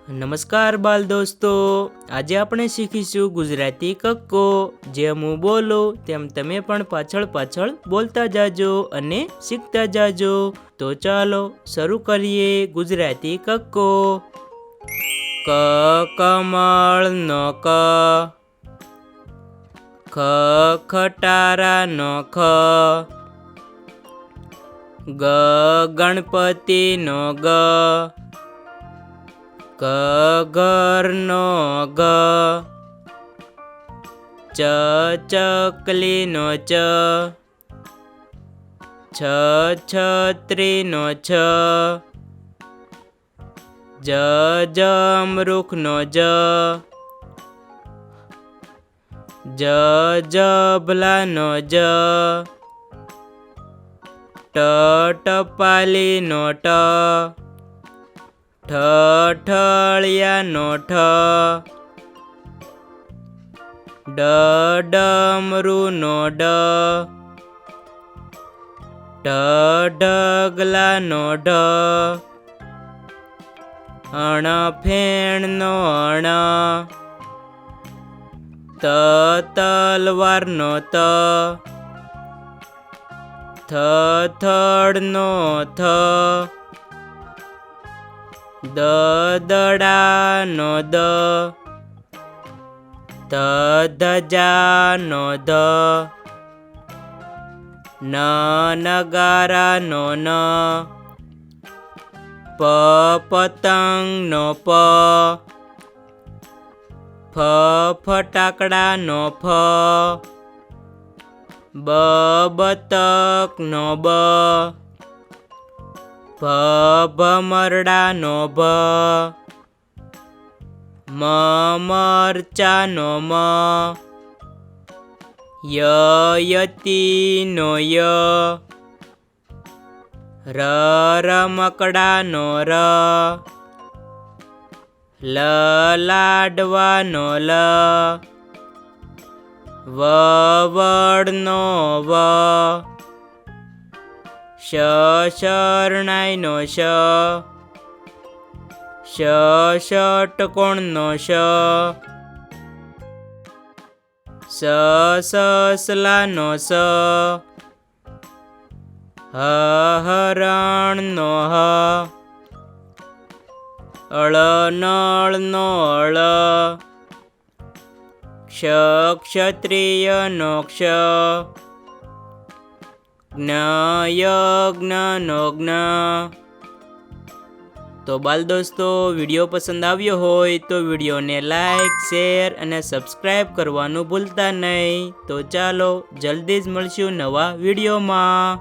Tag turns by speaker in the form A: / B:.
A: નમસ્કાર બાલ દોસ્તો, આજે આપણે શીખીશું ગુજરાતી કક્કો। જેમ હું બોલું તેમ તમે પણ પાછળ પાછળ બોલતા જાજો અને શીખતા જાજો। તો ચાલો શરૂ કરીએ ગુજરાતી કક્કો। ક કમળનો ક, ખ ખટારાનો ખ, ગ ગણપતિનો ગ, ગ ઘરનો ગ, ચ ચકલીનો ચ, છ છત્રીનો છ, જ જમરૂખનો જ, જ જભલાનો જ, ટ ટપાલીનો ટ, ઠ ઠળિયાનો ઠ, ડ ડમરૂનો ડ, ઢ ઢગલાનો ઢ, અણ ફેણનો અણ, ત તલવારનો ત, થ થડનો થ, દ દડાનો દ, ધ ધજાનો ધ, ન નગારાનો ન, પ પતંગનો પ, ફ ફટાકડાનો ફ, બ બતકનો બ, ભ ભમરડાનો ભ, મ મરચાનો મ, ય યતીનો ય, ર રમકડાનો ર, લ લાડવાનો લ, વ વડનો વ, શ શરણાઈનો શ, શ ષટકોણનો શ, સ સસલાનો સ, હ હરણનો હ, અળ નળનો અળ, ક્ષ ક્ષત્રિયનો ક્ષ, જ્ઞ યજ્ઞનો જ્ઞ। તો બાલ દોસ્તો, વિડીયો પસંદ આવ્યો હોય તો વિડીયોને લાઈક, શેર અને સબસ્ક્રાઈબ કરવાનું ભૂલતા નહીં। તો ચાલો જલ્દી જ મળશું નવા વિડીયોમાં।